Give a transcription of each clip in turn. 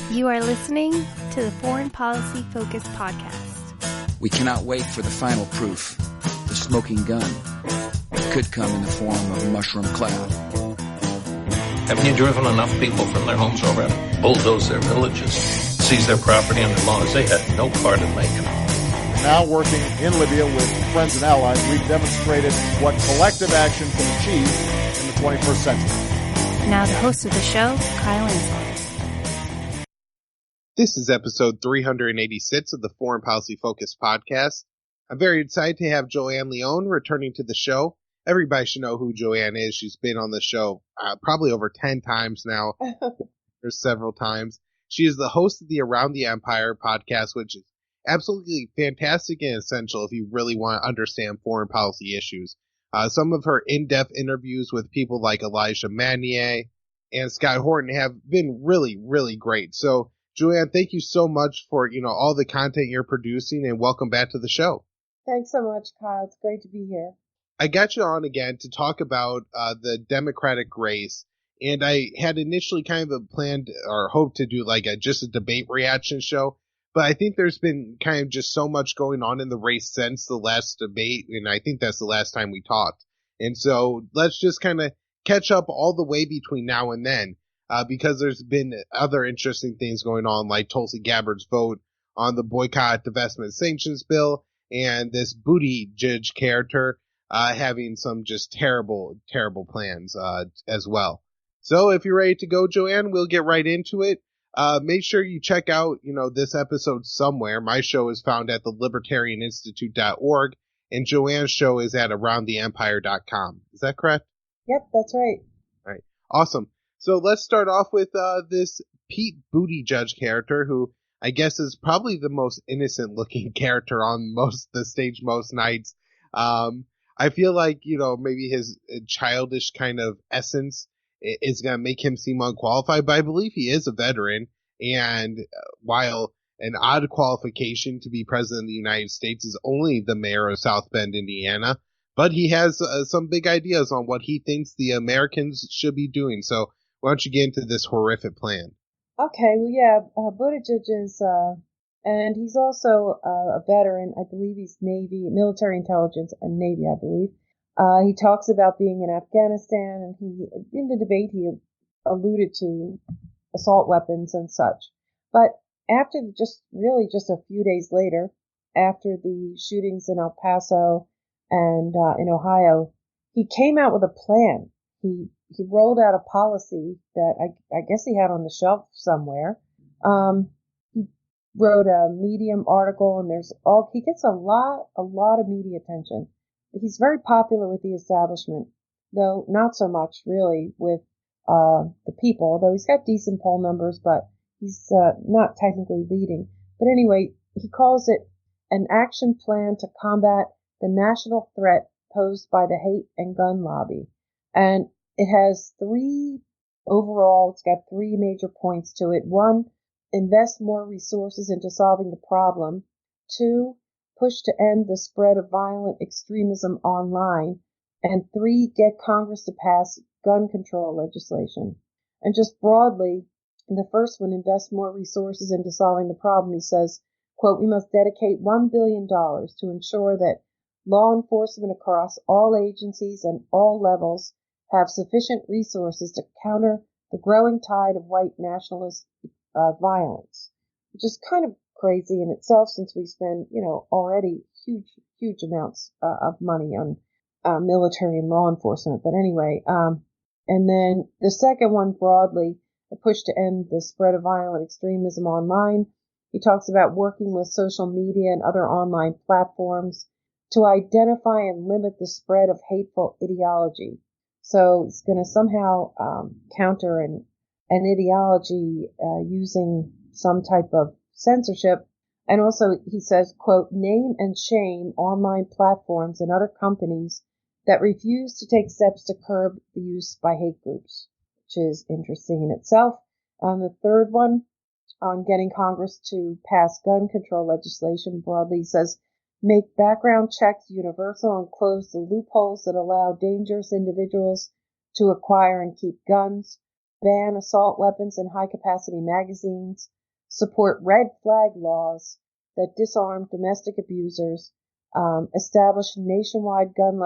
You are listening to the Foreign Policy Focus podcast. We cannot wait for the final proof. The smoking gun. It could come in the form of a mushroom cloud. Haven't you driven enough people from their homes already? Bulldoze their villages, seize their property and their laws. They had no part in making it. Now working in Libya with friends and allies, we've demonstrated what collective action can achieve in the 21st century. Now the host of the show, Kyle Ansel. This is episode 386 of the Foreign Policy Focus podcast. I'm very excited to have Joanne Leon returning to the show. Everybody should know who Joanne is. She's been on the show probably over 10 times now. There's several times. She is the host of the Around the Empire podcast, which is absolutely fantastic and essential if you really want to understand foreign policy issues. Some of her in-depth interviews with people like Elijah Manier and Scott Horton have been really, really great. So, Joanne, thank you so much for, all the content you're producing, and welcome back to the show. Thanks so much, Kyle. It's great to be here. I got you on again to talk about the Democratic race, and I had initially kind of planned or hoped to do like just a debate reaction show, but I think there's been kind of just so much going on in the race since the last debate, and I think that's the last time we talked. And so let's just kind of catch up all the way between now and then. Because there's been other interesting things going on, like Tulsi Gabbard's vote on the boycott, divestment, sanctions bill, and this Buttigieg character having some just terrible, terrible plans as well. So if you're ready to go, Joanne, we'll get right into it. Make sure you check out, this episode somewhere. My show is found at thelibertarianinstitute.org, and Joanne's show is at aroundtheempire.com. Is that correct? Yep, that's right. All right. Awesome. So let's start off with this Pete Buttigieg character, who I guess is probably the most innocent-looking character on the stage most nights. I feel like, maybe his childish kind of essence is going to make him seem unqualified, but I believe he is a veteran, and while an odd qualification to be president of the United States is only the mayor of South Bend, Indiana, but he has some big ideas on what he thinks the Americans should be doing. So why don't you get into this horrific plan? Okay, well, yeah, Buttigieg is, and he's also a veteran. I believe he's Navy, military intelligence and Navy, I believe. He talks about being in Afghanistan, and in the debate, he alluded to assault weapons and such. But after just a few days later, after the shootings in El Paso and in Ohio, he came out with a plan. He rolled out a policy that I guess he had on the shelf somewhere. He wrote a Medium article, and he gets a lot of media attention. He's very popular with the establishment, though not so much really with the people, although he's got decent poll numbers, but he's not technically leading. But anyway, he calls it an action plan to combat the national threat posed by the hate and gun lobby. And it has it's got three major points to it. One, invest more resources into solving the problem. Two, push to end the spread of violent extremism online. And three, get Congress to pass gun control legislation. And just broadly, in the first one, invest more resources into solving the problem, he says, quote, we must dedicate $1 billion to ensure that law enforcement across all agencies and all levels have sufficient resources to counter the growing tide of white nationalist violence, which is kind of crazy in itself since we spend, already huge amounts of money on military and law enforcement. But anyway, and then the second one broadly, a push to end the spread of violent extremism online. He talks about working with social media and other online platforms to identify and limit the spread of hateful ideology. So it's going to somehow counter an ideology using some type of censorship. And also, he says, quote, name and shame online platforms and other companies that refuse to take steps to curb the use by hate groups, which is interesting in itself. The third one, on getting Congress to pass gun control legislation broadly, says, make background checks universal and close the loopholes that allow dangerous individuals to acquire and keep guns. ban assault weapons and high-capacity magazines, support red flag laws that disarm domestic abusers, establish a nationwide gun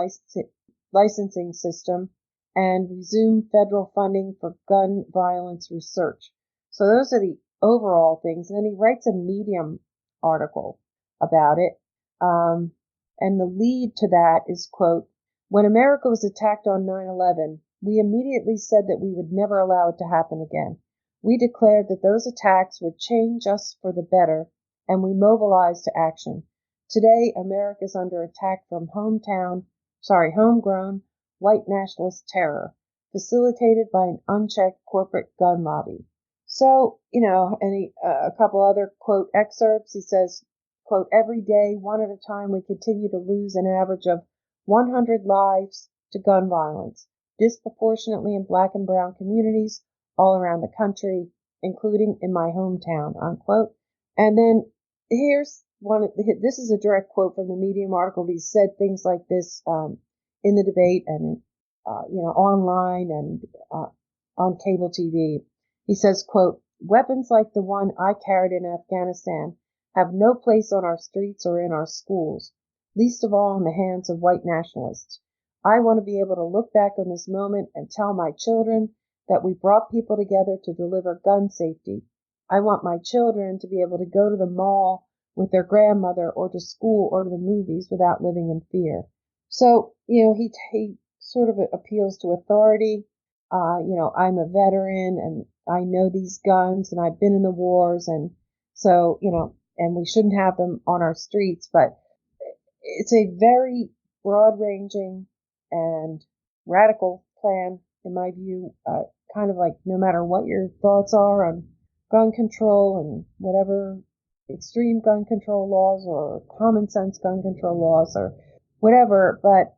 licensing system, and resume federal funding for gun violence research. So those are the overall things. And then he writes a Medium article about it. And the lead to that is, quote, "When America was attacked on 9/11, we immediately said that we would never allow it to happen again. We declared that those attacks would change us for the better, and we mobilized to action. Today, America is under attack from homegrown white nationalist terror, facilitated by an unchecked corporate gun lobby." So, and a couple other, quote, excerpts. He says, quote, "Every day, one at a time, we continue to lose an average of 100 lives to gun violence, disproportionately in black and brown communities all around the country, including in my hometown," unquote. And then here's this is a direct quote from the Medium article. He said things like this in the debate and, online and on cable TV. He says, quote, "Weapons like the one I carried in Afghanistan have no place on our streets or in our schools, least of all in the hands of white nationalists. I want to be able to look back on this moment and tell my children that we brought people together to deliver gun safety. I want my children to be able to go to the mall with their grandmother or to school or to the movies without living in fear." So, he sort of appeals to authority. I'm a veteran and I know these guns and I've been in the wars, and so, and we shouldn't have them on our streets. But it's a very broad-ranging and radical plan, in my view, kind of like no matter what your thoughts are on gun control and whatever extreme gun control laws or common sense gun control laws or whatever, but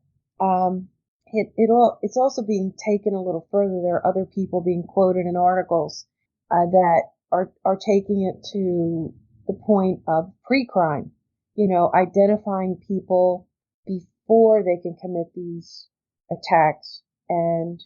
it's also being taken a little further. There are other people being quoted in articles that are taking it to the point of pre-crime, identifying people before they can commit these attacks and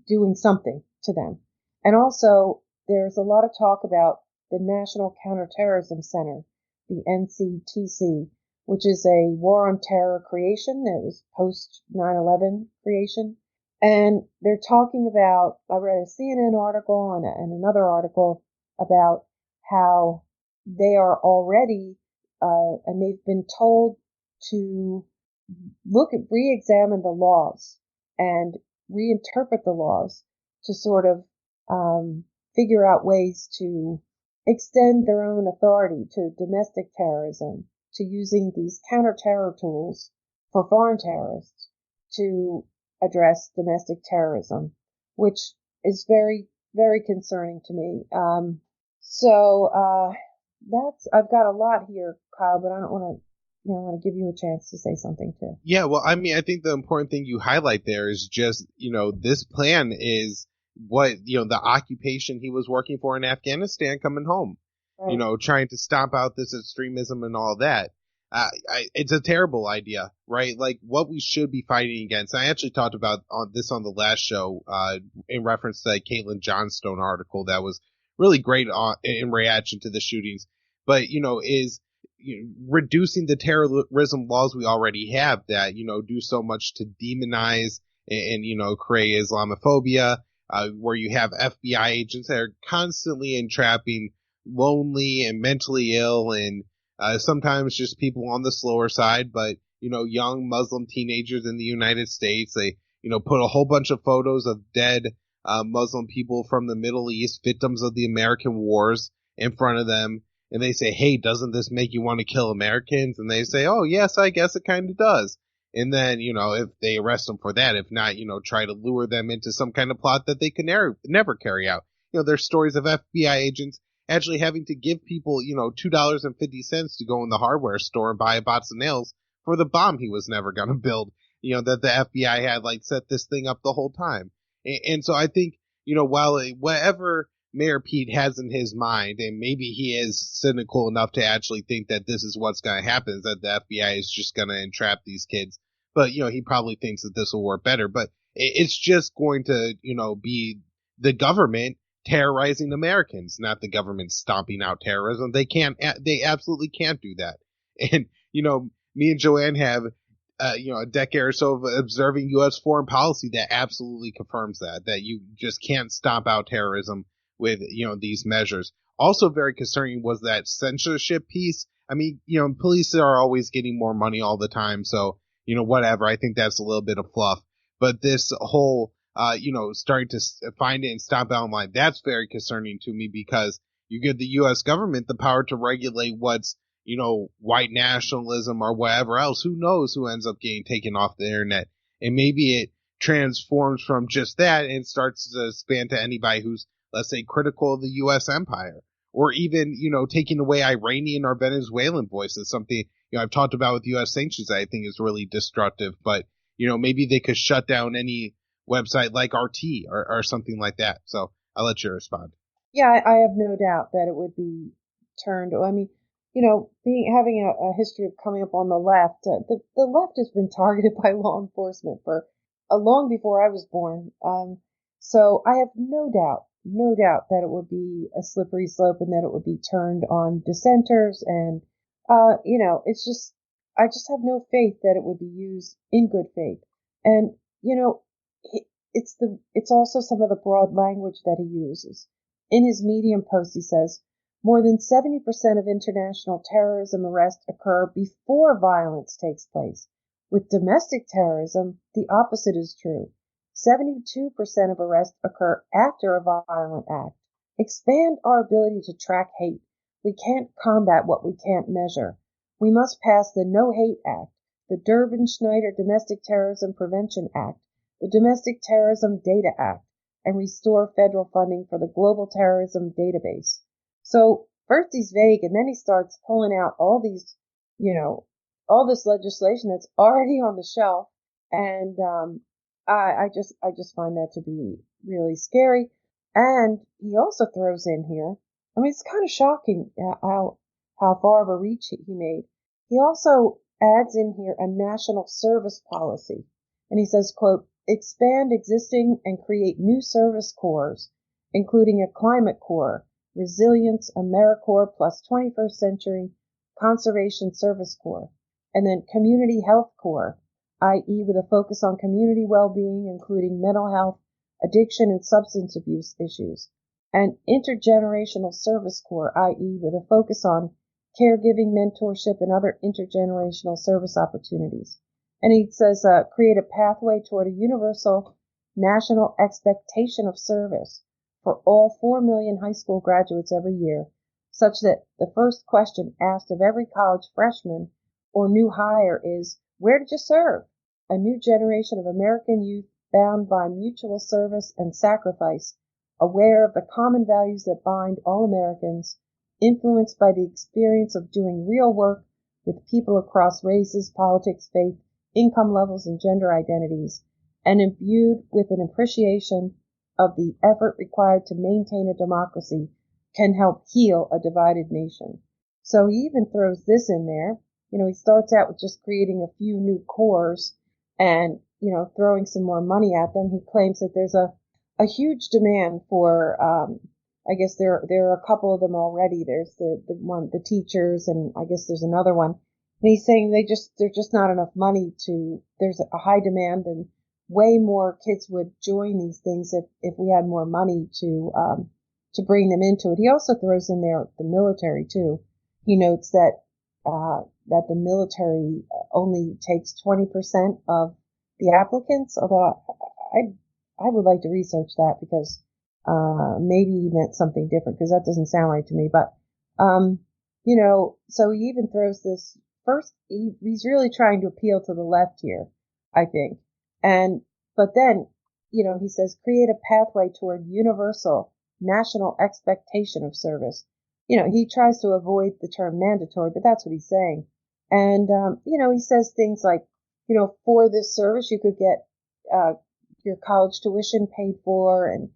doing something to them. And also, there's a lot of talk about the National Counterterrorism Center, the NCTC, which is a war on terror creation. It was post 9/11 creation. And they're talking about, I read a CNN article and another article about how they are already, and they've been told to re-examine the laws and reinterpret the laws to sort of figure out ways to extend their own authority to domestic terrorism, to using these counter-terror tools for foreign terrorists to address domestic terrorism, which is very, very concerning to me. I've got a lot here, Kyle, but I don't want to give you a chance to say something too. Yeah, well, I mean, I think the important thing you highlight there is just, this plan is what, the occupation he was working for in Afghanistan coming home, right. Trying to stomp out this extremism and all that. It's a terrible idea, right? Like what we should be fighting against. I actually talked about this on the last show, in reference to that Caitlin Johnstone article that was really great in reaction to the shootings, but, is reducing the terrorism laws we already have that, do so much to demonize and create Islamophobia, where you have FBI agents that are constantly entrapping lonely and mentally ill and sometimes just people on the slower side, but, young Muslim teenagers in the United States. They, put a whole bunch of photos of dead Muslim people from the Middle East, victims of the American wars, in front of them. And they say, "Hey, doesn't this make you want to kill Americans?" And they say, "Oh, yes, I guess it kind of does." And then, if they arrest them for that, if not, try to lure them into some kind of plot that they can never carry out. There's stories of FBI agents actually having to give people, $2.50 to go in the hardware store and buy a box of nails for the bomb he was never going to build, that the FBI had set this thing up the whole time. And so I think, while whatever Mayor Pete has in his mind, and maybe he is cynical enough to actually think that this is what's going to happen, is that the FBI is just going to entrap these kids. But, he probably thinks that this will work better. But it's just going to, be the government terrorizing Americans, not the government stomping out terrorism. They absolutely can't do that. And, me and Joanne have, a decade or so of observing U.S. foreign policy that absolutely confirms that you just can't stomp out terrorism with, these measures. Also very concerning was that censorship piece. I mean, police are always getting more money all the time. So, whatever. I think that's a little bit of fluff. But this whole, starting to find it and stomp out online, that's very concerning to me, because you give the U.S. government the power to regulate what's, white nationalism or whatever else. Who knows who ends up getting taken off the internet? And maybe it transforms from just that and starts to span to anybody who's, let's say, critical of the U.S. empire, or even, taking away Iranian or Venezuelan voices, something, I've talked about with U.S. sanctions that I think is really destructive. But, maybe they could shut down any website like RT or something like that. So I'll let you respond. Yeah, I have no doubt that it would be turned. I mean, having a history of coming up on the left, the left has been targeted by law enforcement for long before I was born. So I have no doubt that it would be a slippery slope and that it would be turned on dissenters. And, it's just, I just have no faith that it would be used in good faith. And, it's also some of the broad language that he uses. In his Medium post, he says, more than 70% of international terrorism arrests occur before violence takes place. With domestic terrorism, the opposite is true. 72% of arrests occur after a violent act. Expand our ability to track hate. We can't combat what we can't measure. We must pass the No Hate Act, the Durbin-Schneider Domestic Terrorism Prevention Act, the Domestic Terrorism Data Act, and restore federal funding for the Global Terrorism Database. So first he's vague, and then he starts pulling out all these, all this legislation that's already on the shelf. And I just find that to be really scary. And he also throws in here, I mean, it's kind of shocking how far of a reach he made. He also adds in here a national service policy. And he says, quote, expand existing and create new service corps, including a climate corps, resilience, AmeriCorps plus 21st century conservation service corps, and then community health corps, i.e. with a focus on community well-being, including mental health, addiction, and substance abuse issues, and intergenerational service corps, i.e. with a focus on caregiving, mentorship, and other intergenerational service opportunities. And he says, create a pathway toward a universal national expectation of service for all 4 million high school graduates every year, such that the first question asked of every college freshman or new hire is, where did you serve? A new generation of American youth bound by mutual service and sacrifice, aware of the common values that bind all Americans, influenced by the experience of doing real work with people across races, politics, faith, income levels, and gender identities, and imbued with an appreciation of the effort required to maintain a democracy, can help heal a divided nation. So he even throws this in there. He starts out with just creating a few new corps and, throwing some more money at them. He claims that there's a huge demand for, I guess there are a couple of them already. There's the teachers, and I guess there's another one. And he's saying there's just not enough money there's a high demand, and way more kids would join these things if we had more money to bring them into it. He also throws in there the military too. He notes that the military only takes 20% of the applicants, although I would like to research that, because maybe he meant something different, because that doesn't sound right to me. But so he even throws this first. He's really trying to appeal to the left here, I think. But then, he says, create a pathway toward universal national expectation of service. He tries to avoid the term mandatory, but that's what he's saying. And, he says things like, for this service, you could get, your college tuition paid for, and,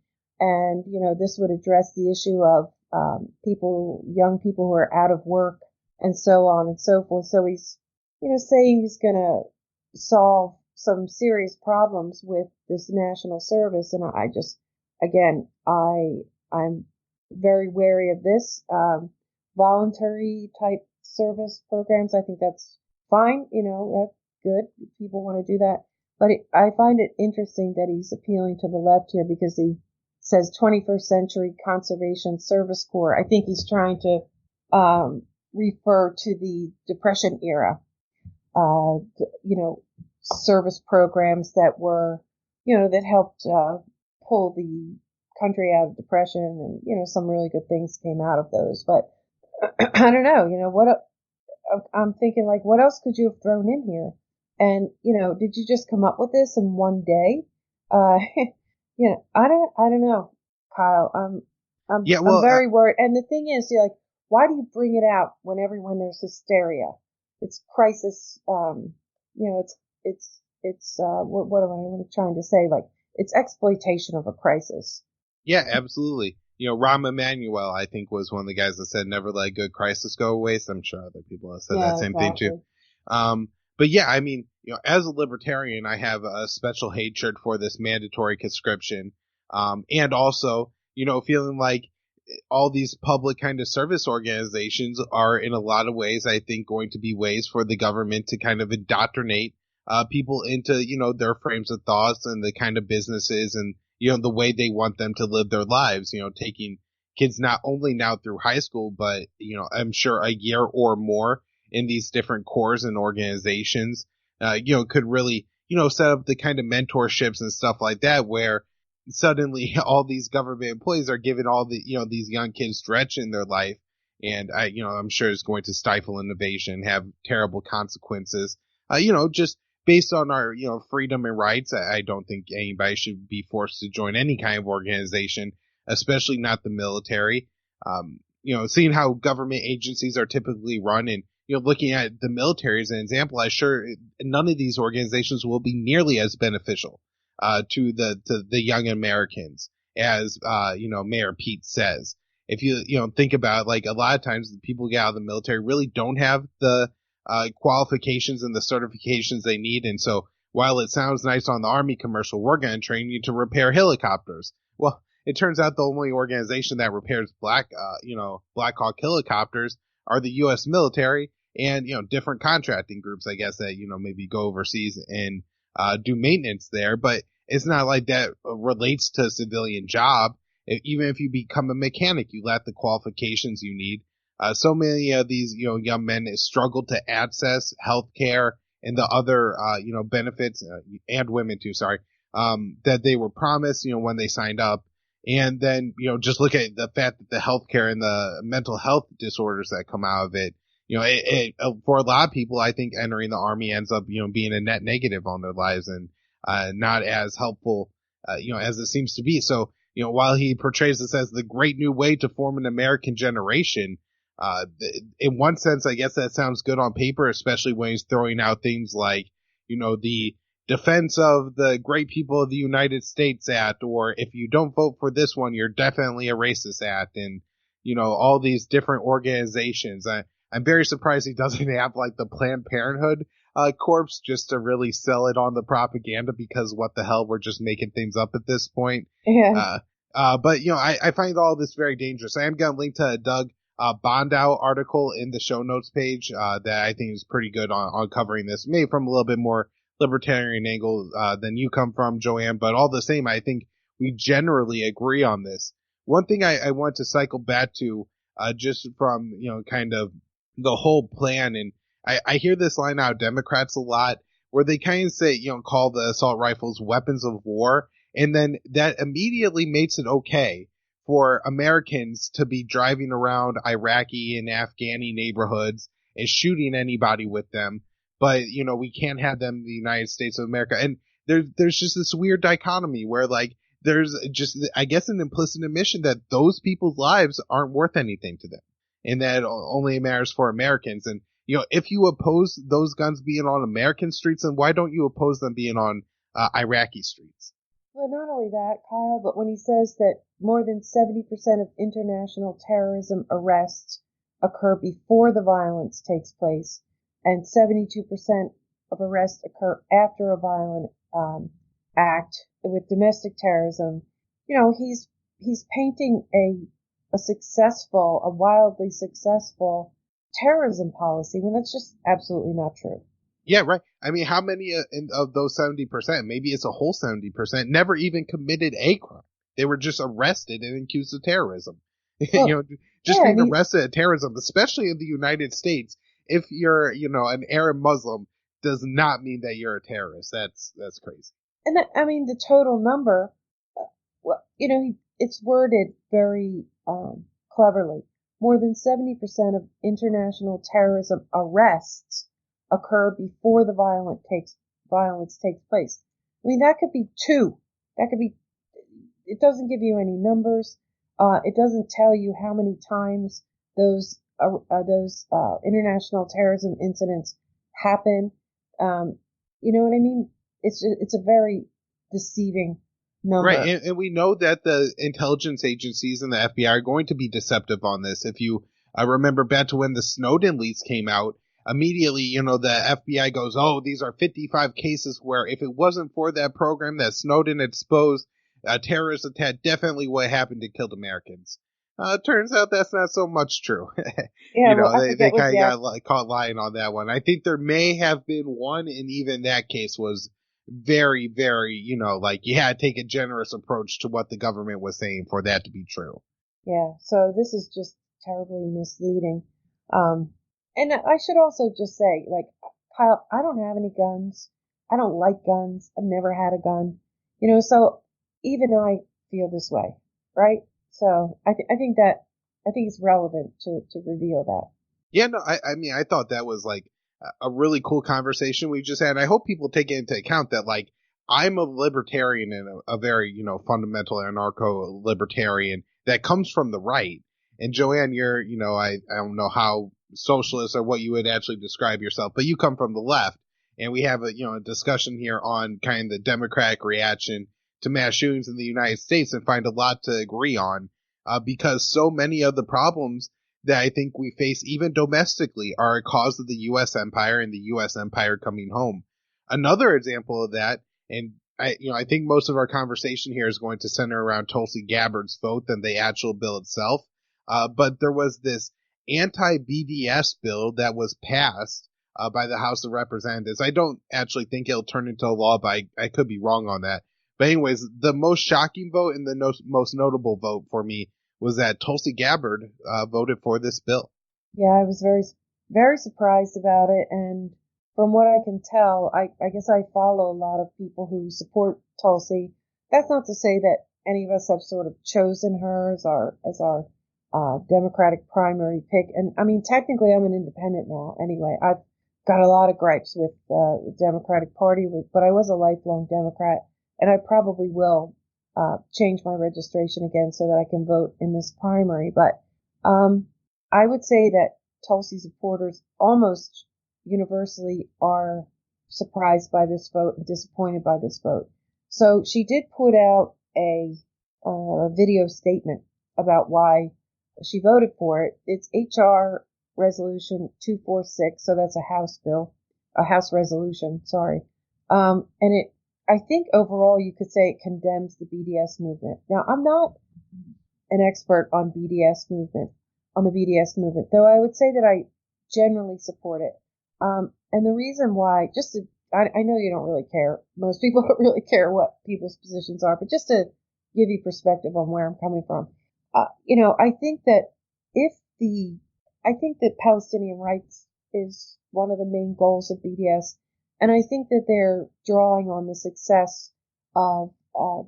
this would address the issue of, young people who are out of work, and so on and so forth. So he's, saying he's going to solve some serious problems with this national service. And again, I'm very wary of this. Voluntary type service programs, I think that's fine. That's good. People want to do that. But I find it interesting that he's appealing to the left here because he says 21st Century Conservation Service Corps. I think he's trying to refer to the Depression era, service programs that were, that helped pull the country out of depression, and some really good things came out of those. But I don't know, what I'm thinking, like, what else could you have thrown in here? And did you just come up with this in one day? I don't know, Kyle. I'm very worried. And the thing is, why do you bring it out when there's hysteria? It's crisis. It's what am I trying to say? Like, it's exploitation of a crisis. Yeah, absolutely. Rahm Emanuel, I think, was one of the guys that said, never let a good crisis go to waste. I'm sure other people have said that same thing too. But yeah, I mean, as a libertarian, I have a special hatred for this mandatory conscription. And also, feeling like all these public kind of service organizations are in a lot of ways, I think, going to be ways for the government to kind of indoctrinate people into, their frames of thoughts and the kind of businesses and, the way they want them to live their lives, taking kids not only now through high school, but, I'm sure a year or more in these different corps and organizations, could really, set up the kind of mentorships and stuff like that where suddenly all these government employees are giving all the, these young kids direction in their life. And I'm sure it's going to stifle innovation, have terrible consequences, just based on our, freedom and rights. I don't think anybody should be forced to join any kind of organization, especially not the military. Seeing how government agencies are typically run and, looking at the military as an example, I'm sure none of these organizations will be nearly as beneficial to the young Americans as, Mayor Pete says. If you, think about it, like, a lot of times the people who get out of the military really don't have the qualifications and the certifications they need. And so while it sounds nice on the Army commercial, we're going to train you to repair helicopters. Well, it turns out the only organization that repairs Black Hawk helicopters are the U.S. military and, different contracting groups, I guess, that, maybe go overseas and do maintenance there. But it's not like that relates to a civilian job. Even if you become a mechanic, you lack the qualifications you need. So many of these, young men struggle to access healthcare and the other, benefits, and women too, that they were promised, when they signed up. And then, just look at the fact that the healthcare and the mental health disorders that come out of it, for a lot of people, I think entering the Army ends up, being a net negative on their lives and, not as helpful, as it seems to be. So, while he portrays this as the great new way to form an American generation, in one sense, I guess that sounds good on paper, especially when he's throwing out things like, the Defense of the Great People of the United States Act, or if you don't vote for this one, you're definitely a racist act, and, all these different organizations. I'm very surprised he doesn't have like the Planned Parenthood corpse just to really sell it on the propaganda, because what the hell, we're just making things up at this point. Yeah. But I find all this very dangerous. I am going to link to a Doug Bondow article in the show notes page that I think is pretty good on covering this, maybe from a little bit more libertarian angle than you come from, Joanne, but all the same, I think we generally agree on this. One thing I want to cycle back to just from, kind of the whole plan, and I hear this line out of Democrats a lot, where they kind of say, call the assault rifles weapons of war, and then that immediately makes it okay for Americans to be driving around Iraqi and Afghani neighborhoods and shooting anybody with them. But, we can't have them in the United States of America. And there's just this weird dichotomy where, like, there's just, I guess, an implicit admission that those people's lives aren't worth anything to them, and that only matters for Americans. And, if you oppose those guns being on American streets, then why don't you oppose them being on Iraqi streets? Well, not only that, Kyle, but when he says that more than 70% of international terrorism arrests occur before the violence takes place, and 72% of arrests occur after a violent act with domestic terrorism, he's painting a wildly successful terrorism policy when that's just absolutely not true. Yeah, right. I mean, how many of those 70%, maybe it's a whole 70%, never even committed a crime? They were just arrested and accused of terrorism. Well, Being arrested at terrorism, especially in the United States, if you're, an Arab Muslim, does not mean that you're a terrorist. That's crazy. And the total number, it's worded very cleverly. More than 70% of international terrorism arrests occur before the violence takes place. I mean, that could be two. It doesn't give you any numbers. It doesn't tell you how many times those international terrorism incidents happen. You know what I mean? It's a very deceiving number. Right, and we know that the intelligence agencies and the FBI are going to be deceptive on this. If you remember back to when the Snowden leaks came out, immediately, the FBI goes, oh, these are 55 cases where if it wasn't for that program that Snowden exposed, a terrorist attack definitely would happen to kill Americans. Turns out that's not so much true. Yeah, they kind of got caught lying on that one. I think there may have been one, and even that case was very, very, you had to take a generous approach to what the government was saying for that to be true. Yeah, so this is just terribly misleading. And I should also just say, Kyle, I don't have any guns. I don't like guns. I've never had a gun. So even I feel this way, right? So I think it's relevant to reveal that. Yeah, no, I thought that was a really cool conversation we just had. I hope people take it into account that I'm a libertarian and a very, fundamental anarcho-libertarian that comes from the right. And Joanne, you're, I don't know how socialist or what you would actually describe yourself, but you come from the left. And we have a discussion here on kind of the Democratic reaction to mass shootings in the United States, and find a lot to agree on, because so many of the problems that I think we face even domestically are a cause of the U.S. empire and the U.S. empire coming home. Another example of that, and I think most of our conversation here is going to center around Tulsi Gabbard's vote than the actual bill itself. But there was this anti-BDS bill that was passed by the House of Representatives. I don't actually think it'll turn into a law, but I could be wrong on that. But anyways, the most shocking vote and the most notable vote for me was that Tulsi Gabbard voted for this bill. Yeah, I was very, very surprised about it. And from what I can tell, I guess I follow a lot of people who support Tulsi. That's not to say that any of us have sort of chosen her as our Democratic primary pick. And I mean, technically I'm an independent now anyway. I've got a lot of gripes with the Democratic Party, but I was a lifelong Democrat, and I probably will change my registration again so that I can vote in this primary. But I would say that Tulsi supporters almost universally are surprised by this vote and disappointed by this vote. So she did put out a video statement about why she voted for it. It's HR Resolution 246, so that's a House resolution, sorry. And I think overall you could say it condemns the BDS movement. Now, I'm not an expert on the BDS movement, though I would say that I generally support it. And the reason why, I know you don't really care. Most people don't really care what people's positions are, but just to give you perspective on where I'm coming from. I think that Palestinian rights is one of the main goals of BDS. And I think that they're drawing on the success of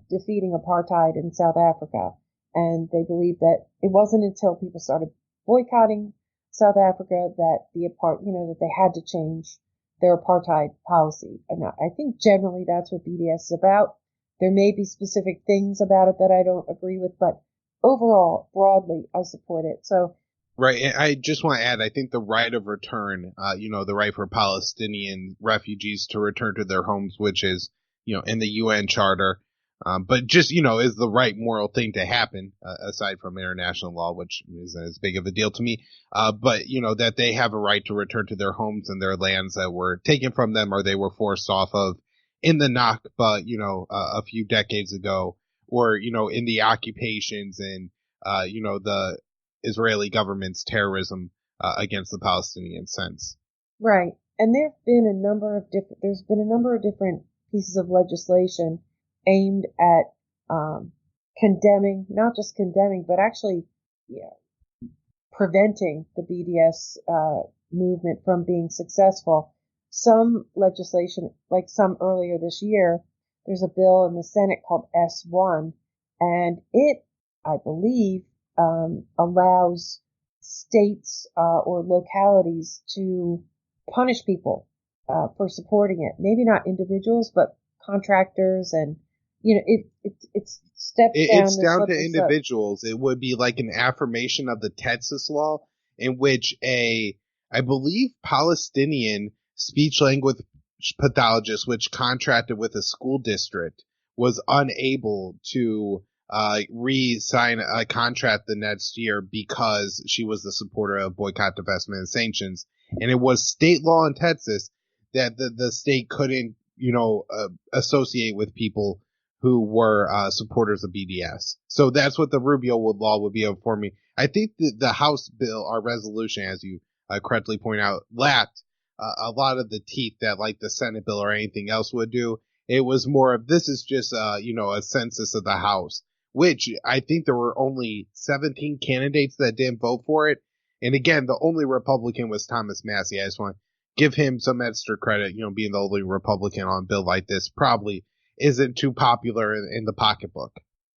defeating apartheid in South Africa. And they believe that it wasn't until people started boycotting South Africa that that they had to change their apartheid policy. And I think generally that's what BDS is about. There may be specific things about it that I don't agree with, but overall, broadly, I support it. So. Right. And I just want to add, I think the right of return, the right for Palestinian refugees to return to their homes, which is, in the UN Charter, but just, is the right moral thing to happen, aside from international law, which isn't as big of a deal to me. But, that they have a right to return to their homes and their lands that were taken from them or they were forced off of in the Nakba, a few decades ago, or, in the occupations and, the Israeli government's terrorism against the Palestinian sense. Right. And there's been a number of different pieces of legislation aimed at condemning, not just condemning, but actually preventing the BDS movement from being successful. Some legislation, like some earlier this year, there's a bill in the Senate called S1, and it, I believe, allows states or localities to punish people for supporting it. Maybe not individuals, but contractors, and it's steps down. It's down to individuals. It would be like an affirmation of the Texas law, in which I believe, Palestinian speech language pathologist, which contracted with a school district, was unable to re-sign a contract the next year because she was the supporter of boycott, divestment, and sanctions. And it was state law in Texas that the state couldn't, associate with people who were supporters of BDS. So that's what the Rubio law would be for me. I think the House bill, or resolution, as you correctly point out, lacked a lot of the teeth that like the Senate bill or anything else would do. It was more of, this is just, a census of the House, which I think there were only 17 candidates that didn't vote for it. And again, the only Republican was Thomas Massie. I just want to give him some extra credit, being the only Republican on a bill like this probably isn't too popular in the pocketbook.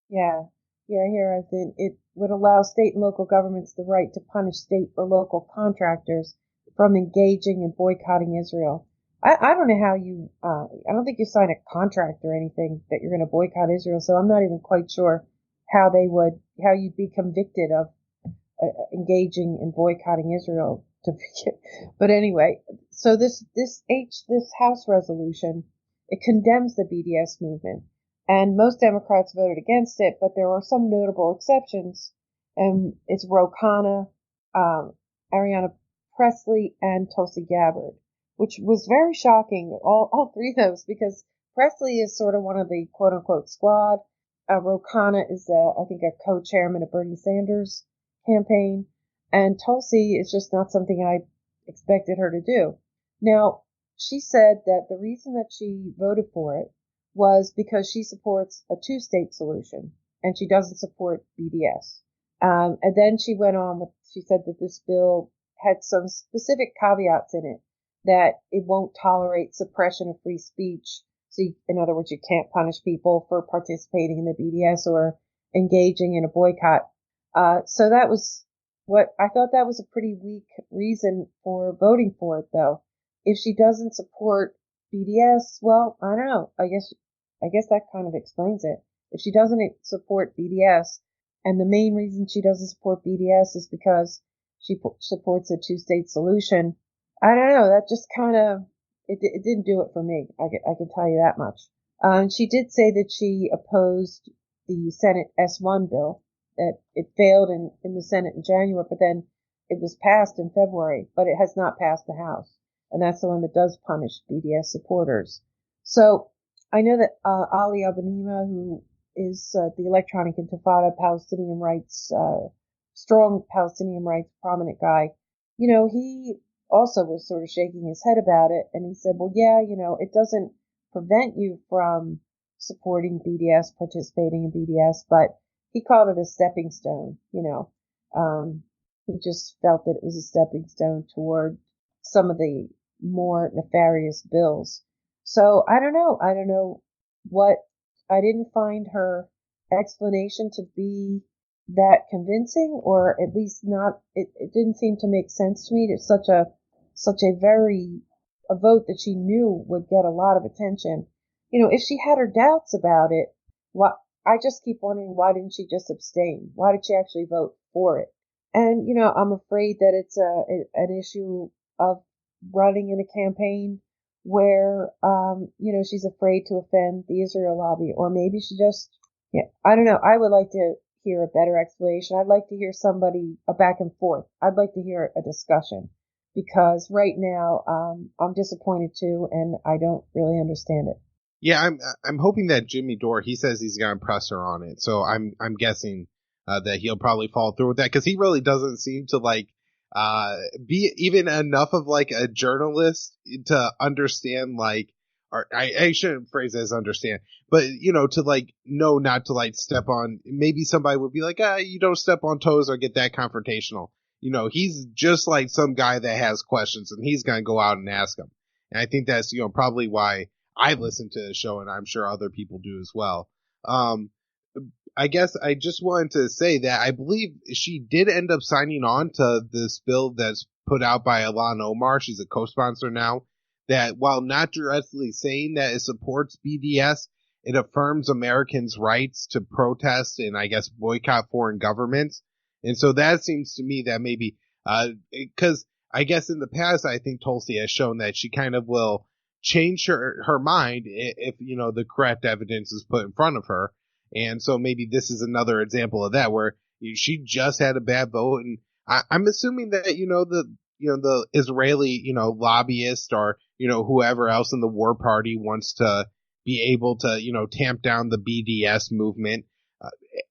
Yeah, here I've been. It would allow state and local governments the right to punish state or local contractors from engaging in boycotting Israel. I don't know how I don't think you sign a contract or anything that you're going to boycott Israel, so I'm not even quite sure how you'd be convicted of engaging in boycotting Israel. But anyway, so this House resolution, it condemns the BDS movement, and most Democrats voted against it, but there are some notable exceptions. It's Ro Khanna, Ariana Presley, and Tulsi Gabbard, which was very shocking, all three of those, because Presley is sort of one of the quote-unquote squad. Ro Khanna is, I think, a co-chairman of Bernie Sanders' campaign, and Tulsi is just not something I expected her to do. Now, she said that the reason that she voted for it was because she supports a two-state solution, and she doesn't support BDS. And then she went on she said that this bill had some specific caveats in it, that it won't tolerate suppression of free speech. So in other words, you can't punish people for participating in the BDS or engaging in a boycott. So that was I thought that was a pretty weak reason for voting for it, though. If she doesn't support BDS, well, I don't know. I guess that kind of explains it. If she doesn't support BDS, and the main reason she doesn't support BDS is because she supports a two-state solution, I don't know. That just kind of, it didn't do it for me. I can tell you that much. She did say that she opposed the Senate S1 bill, that it failed in the Senate in January, but then it was passed in February, but it has not passed the House. And that's the one that does punish BDS supporters. So I know that Ali Abunimah, who is the Electronic Intifada Palestinian rights, strong Palestinian rights prominent guy, he also was sort of shaking his head about it. And he said, well, yeah, it doesn't prevent you from supporting BDS, participating in BDS, but he called it a stepping stone, he just felt that it was a stepping stone toward some of the more nefarious bills. So I don't know I didn't find her explanation to be that convincing, or at least not, it didn't seem to make sense to me. It's such a vote that she knew would get a lot of attention. If she had her doubts about it, I just keep wondering, why didn't she just abstain? Why did she actually vote for it? And, I'm afraid that it's an issue of running in a campaign where, she's afraid to offend the Israel lobby, or maybe she just, I don't know. I would like to hear a better explanation. I'd like to hear a back and forth. I'd like to hear a discussion, because right now, I'm disappointed too, and I don't really understand it. Yeah, I'm hoping that Jimmy Dore, he says he's going to press her on it. So I'm guessing that he'll probably follow through with that, because he really doesn't seem to be even enough of like a journalist to understand, like, or I shouldn't phrase it as understand, but to like know not to like step on. Maybe somebody would be like, you don't step on toes or get that confrontational. He's just like some guy that has questions, and he's going to go out and ask them. And I think that's probably why I listen to the show, and I'm sure other people do as well. I guess I just wanted to say that I believe she did end up signing on to this bill that's put out by Ilhan Omar. She's a co-sponsor now, that while not directly saying that it supports BDS, it affirms Americans' rights to protest and I guess boycott foreign governments. And so that seems to me that maybe, because I guess in the past, I think Tulsi has shown that she kind of will change her mind if, the correct evidence is put in front of her. And so maybe this is another example of that, where she just had a bad vote. And I'm assuming that, the Israeli, lobbyist or, whoever else in the war party wants to be able to, tamp down the BDS movement,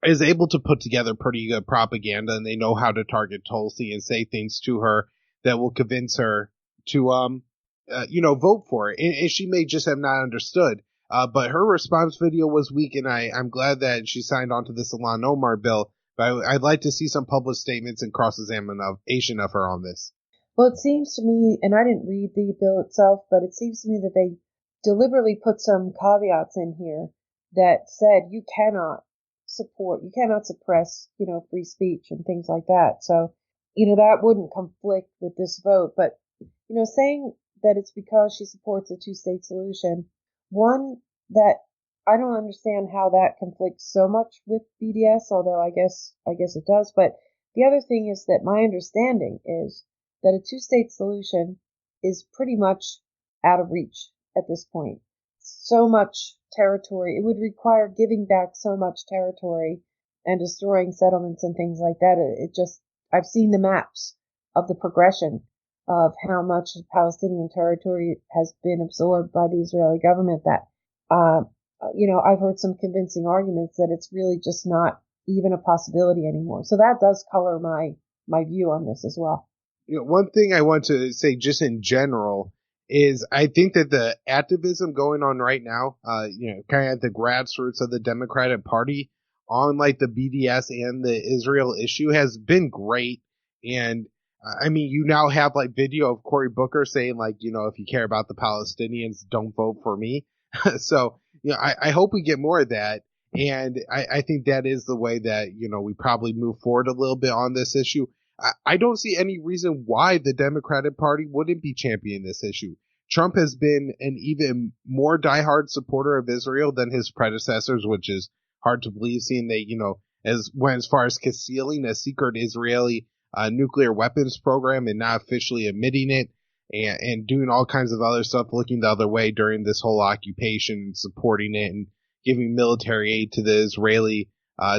is able to put together pretty good propaganda, and they know how to target Tulsi and say things to her that will convince her to, vote for it. And she may just have not understood. But her response video was weak, and I'm glad that she signed on to this Ilhan Omar bill. But I'd like to see some public statements and cross-examination of her on this. Well, it seems to me, and I didn't read the bill itself, but it seems to me that they deliberately put some caveats in here that said you cannot suppress, free speech and things like that. So, that wouldn't conflict with this vote. But, saying that it's because she supports a two-state solution, one, that I don't understand how that conflicts so much with BDS, although I guess it does. But the other thing is that my understanding is that a two-state solution is pretty much out of reach at this point. So much territory, it would require giving back so much territory and destroying settlements and things like that. I've seen the maps of the progression of how much Palestinian territory has been absorbed by the Israeli government, that, I've heard some convincing arguments that it's really just not even a possibility anymore. So that does color my view on this as well. One thing I want to say just in general is I think that the activism going on right now, kind of at the grassroots of the Democratic Party on like the BDS and the Israel issue has been great. And I mean, you now have like video of Cory Booker saying like, if you care about the Palestinians, don't vote for me. So, I hope we get more of that. And I think that is the way that, we probably move forward a little bit on this issue. I don't see any reason why the Democratic Party wouldn't be championing this issue. Trump has been an even more diehard supporter of Israel than his predecessors, which is hard to believe, seeing they, as far as concealing a secret Israeli nuclear weapons program and not officially admitting it, and doing all kinds of other stuff, looking the other way during this whole occupation, supporting it and giving military aid to the Israeli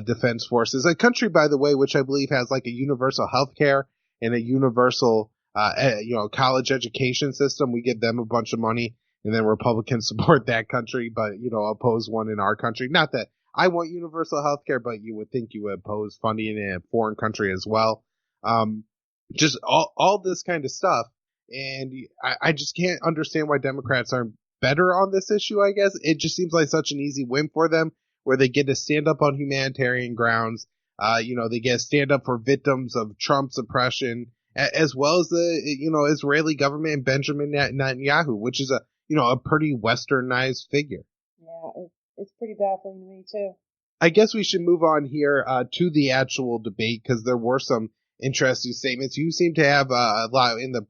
defense forces. A country, by the way, which I believe has like a universal health care and a universal, college education system. We give them a bunch of money, and then Republicans support that country, but, oppose one in our country. Not that I want universal health care, but you would think you would oppose funding in a foreign country as well. Just all this kind of stuff. And I just can't understand why Democrats aren't better on this issue, I guess. It just seems like such an easy win for them, where they get to stand up on humanitarian grounds. They get to stand up for victims of Trump's oppression, as well as the, Israeli government and Benjamin Netanyahu, which is a pretty westernized figure. Yeah, it's pretty baffling to me too. I guess we should move on here to the actual debate, because there were some interesting statements. You seem to have a lot in the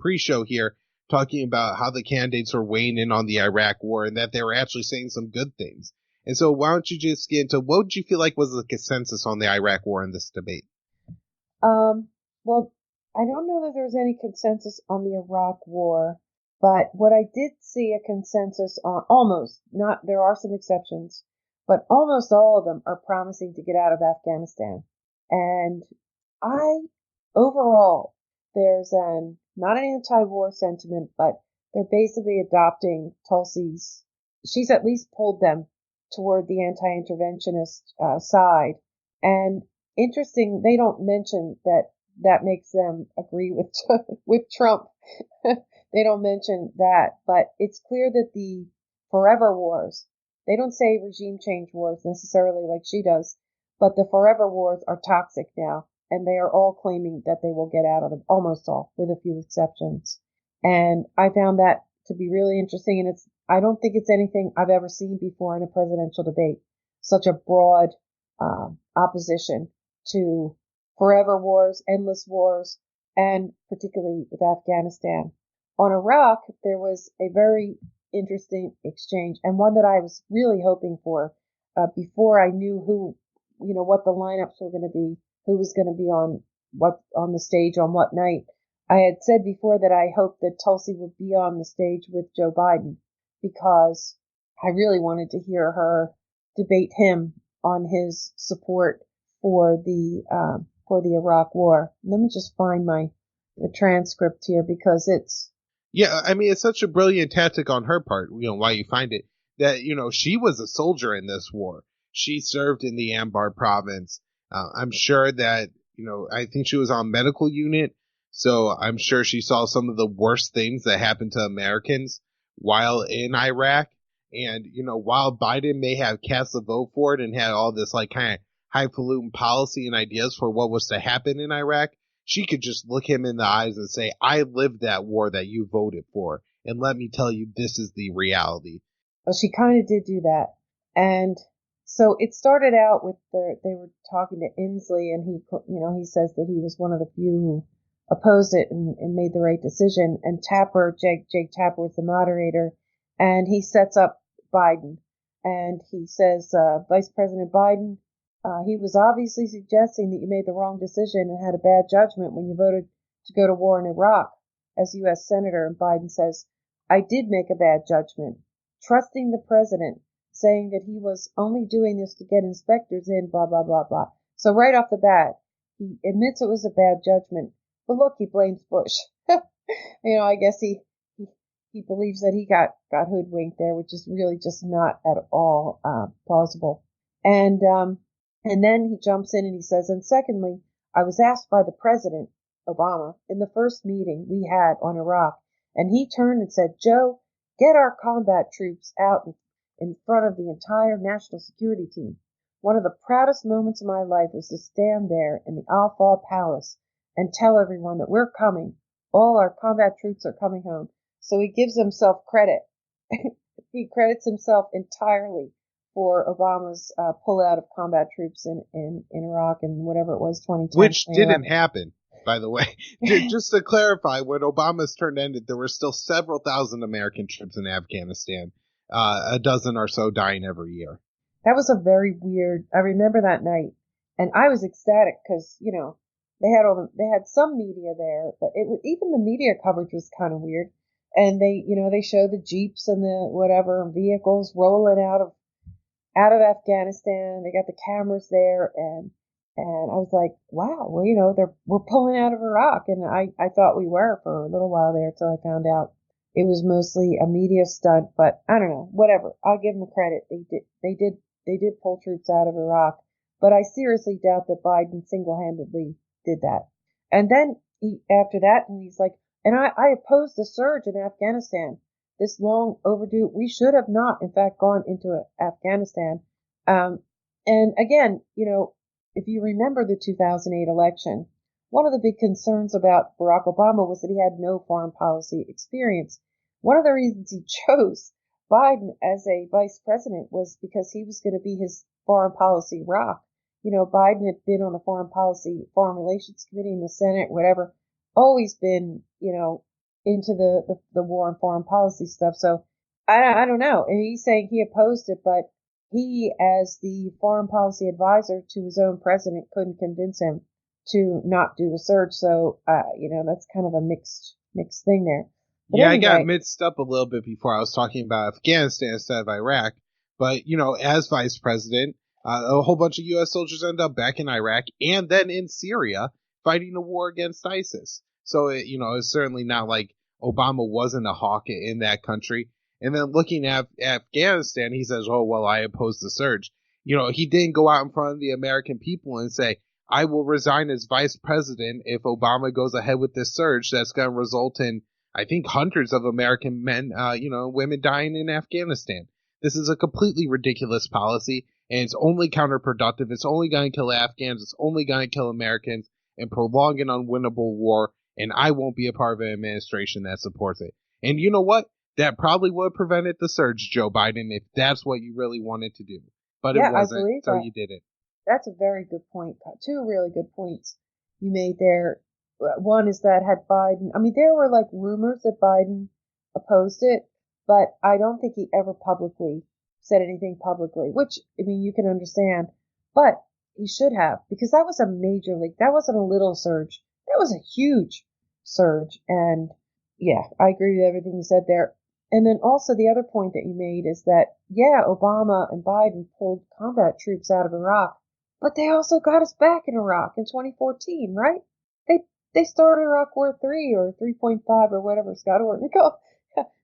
pre-show here talking about how the candidates were weighing in on the Iraq war and that they were actually saying some good things. And so why don't you just get into what did you feel like was the consensus on the Iraq war in this debate? Well, I don't know that there's any consensus on the Iraq war, but what I did see a consensus on, there are some exceptions, but almost all of them are promising to get out of Afghanistan. And overall, there's not an anti-war sentiment, but they're basically adopting Tulsi's she's at least pulled them toward the anti-interventionist side. And interesting, they don't mention that makes them agree with with Trump. They don't mention that, but it's clear that the forever wars, they don't say regime change wars necessarily like she does, but the forever wars are toxic now, and they are all claiming that they will get out of them, almost all, with a few exceptions. And I found that to be really interesting, and I don't think it's anything I've ever seen before in a presidential debate. Such a broad opposition to forever wars, endless wars, and particularly with Afghanistan. On Iraq, there was a very interesting exchange, and one that I was really hoping for before I knew what the lineups were going to be, who was going to be on the stage on what night. I had said before that I hoped that Tulsi would be on the stage with Joe Biden, because I really wanted to hear her debate him on his support for the Iraq War. Let me just find the transcript here, because it's. Yeah, I mean, it's such a brilliant tactic on her part, why you find it, that, she was a soldier in this war. She served in the Anbar province. I'm sure that, I think she was on medical unit, so I'm sure she saw some of the worst things that happened to Americans while in Iraq. And, while Biden may have cast the vote for it and had all this like kind of highfalutin policy and ideas for what was to happen in Iraq, she could just look him in the eyes and say, I lived that war that you voted for, and let me tell you, this is the reality. Well, she kind of did do that. And so it started out with they were talking to Inslee, and he says that he was one of the few who opposed it and made the right decision. And Jake Tapper was the moderator, and he sets up Biden, and he says, Vice President Biden, he was obviously suggesting that you made the wrong decision and had a bad judgment when you voted to go to war in Iraq as U.S. Senator. And Biden says, I did make a bad judgment, trusting the president, saying that he was only doing this to get inspectors in, blah, blah, blah, blah. So right off the bat, he admits it was a bad judgment. But look, he blames Bush. I guess he believes that he got hoodwinked there, which is really just not at all plausible. And then he jumps in and he says, and secondly, I was asked by the president, Obama, in the first meeting we had on Iraq, and he turned and said, Joe, get our combat troops out in front of the entire national security team. One of the proudest moments of my life was to stand there in the Al-Fawd Palace and tell everyone that we're coming. All our combat troops are coming home. So he gives himself credit. He credits himself entirely for Obama's pullout of combat troops in Iraq in whatever it was, 2010. Which didn't happen, by the way. Just to clarify, when Obama's term ended, there were still several thousand American troops in Afghanistan, a dozen or so dying every year. That was a very weird. I remember that night, and I was ecstatic because they had some media there, but even the media coverage was kind of weird. And they show the jeeps and the whatever vehicles rolling out of Afghanistan. They got the cameras there, and I was like, wow, well, we're pulling out of Iraq, and I thought we were for a little while there till I found out it was mostly a media stunt. But I don't know, whatever. I'll give them credit. They did pull troops out of Iraq, but I seriously doubt that Biden single-handedly did that. And then after that, and he's like, and I opposed the surge in Afghanistan. This long overdue, we should have not, in fact, gone into Afghanistan. And again, if you remember the 2008 election, one of the big concerns about Barack Obama was that he had no foreign policy experience. One of the reasons he chose Biden as a vice president was because he was going to be his foreign policy rock. Biden had been on the foreign relations committee in the Senate, whatever, always been, into the war and foreign policy stuff. So I don't know. And he's saying he opposed it, but he, as the foreign policy advisor to his own president, couldn't convince him to not do the surge. So, that's kind of a mixed thing there. But yeah, anyway, I got mixed up a little bit before. I was talking about Afghanistan instead of Iraq. But, as vice president, a whole bunch of U.S. soldiers end up back in Iraq and then in Syria fighting a war against ISIS. So, it's certainly not like Obama wasn't a hawk in that country. And then looking at Afghanistan, he says, oh, well, I oppose the surge. He didn't go out in front of the American people and say, I will resign as vice president if Obama goes ahead with this surge that's going to result in, I think, hundreds of American men, women dying in Afghanistan. This is a completely ridiculous policy, and it's only counterproductive. It's only going to kill Afghans. It's only going to kill Americans and prolong an unwinnable war, and I won't be a part of an administration that supports it. And you know what? That probably would have prevented the surge, Joe Biden, if that's what you really wanted to do. But it wasn't, so you did it. That's a very good point. Two really good points you made there. One is that had Biden, there were like rumors that Biden opposed it, but I don't think he ever publicly said anything publicly, which, you can understand, but he should have, because that was a major league. That wasn't a little surge. That was a huge surge. And yeah, I agree with everything you said there. And then also the other point that you made is that, yeah, Obama and Biden pulled combat troops out of Iraq, but they also got us back in Iraq in 2014, right? They started Iraq War 3 or 3.5 or whatever Scott Orton called,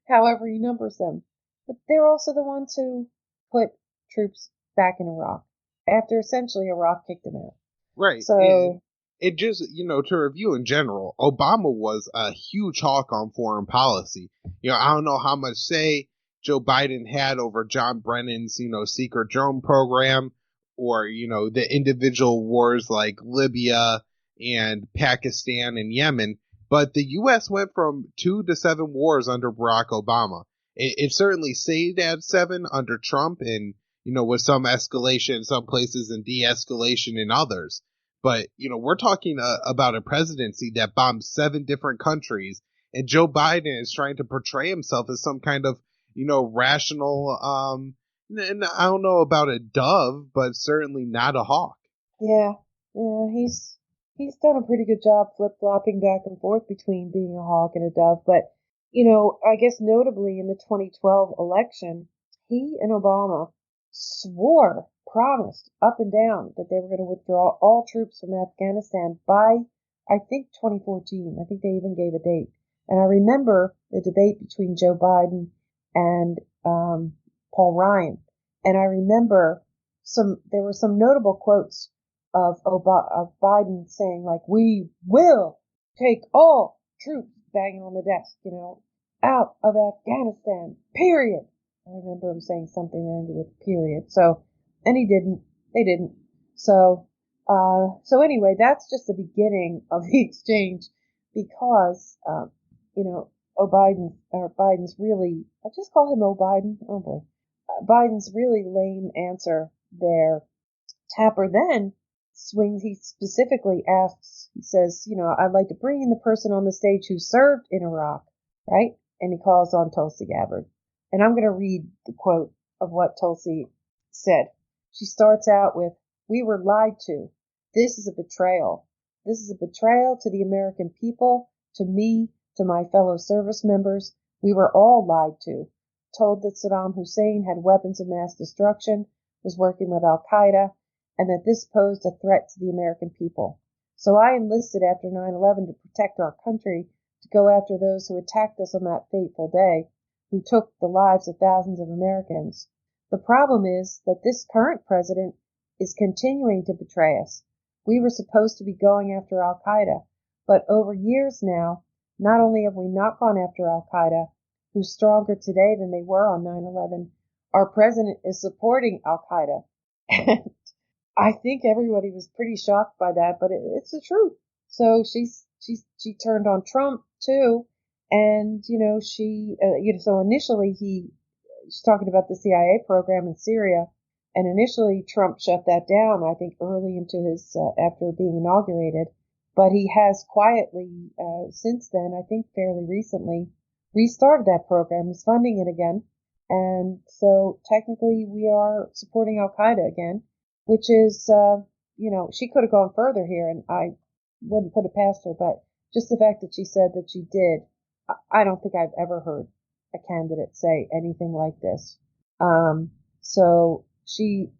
however he numbers them. But they're also the ones who put troops back in Iraq after essentially Iraq kicked them out. Right. So it just, to review in general, Obama was a huge hawk on foreign policy. I don't know how much say Joe Biden had over John Brennan's, secret drone program or, the individual wars like Libya and Pakistan and Yemen. But the U.S. went from 2 to 7 wars under Barack Obama. It certainly stayed at 7 under Trump and, with some escalation in some places and de-escalation in others. But, we're talking about a presidency that bombed 7 different countries, and Joe Biden is trying to portray himself as some kind of, rational, and I don't know about a dove, but certainly not a hawk. Yeah, he's done a pretty good job flip-flopping back and forth between being a hawk and a dove. But, I guess notably in the 2012 election, he and Obama promised up and down that they were going to withdraw all troops from Afghanistan by, I think, 2014. I think they even gave a date. And I remember the debate between Joe Biden and Paul Ryan. And I remember there were some notable quotes of Biden saying, like, we will take all troops, banging on the desk, out of Afghanistan, period. I remember him saying something that ended with period. So, and they didn't. So anyway, that's just the beginning of the exchange because, Biden's really, I just call him Biden. Oh boy. Biden's really lame answer there. Tapper then swings, he specifically asks, he says, I'd like to bring in the person on the stage who served in Iraq, right? And he calls on Tulsi Gabbard. And I'm going to read the quote of what Tulsi said. She starts out with, "We were lied to. This is a betrayal. This is a betrayal to the American people, to me, to my fellow service members. We were all lied to. Told that Saddam Hussein had weapons of mass destruction, was working with Al-Qaeda, and that this posed a threat to the American people. So I enlisted after 9/11 to protect our country, to go after those who attacked us on that fateful day, who took the lives of thousands of Americans. The problem is that this current president is continuing to betray us. We were supposed to be going after Al-Qaeda, but over years now, not only have we not gone after Al-Qaeda, who's stronger today than they were on 9/11, our president is supporting Al-Qaeda." And I think everybody was pretty shocked by that, but it's the truth. So she turned on Trump too. And, so initially she's talking about the CIA program in Syria. And initially Trump shut that down, I think early into his, after being inaugurated. But he has quietly, since then, I think fairly recently, restarted that program. He's funding it again. And so technically we are supporting Al-Qaeda again, which is, she could have gone further here and I wouldn't put it past her, but just the fact that she said that she did, I don't think I've ever heard a candidate say anything like this. So she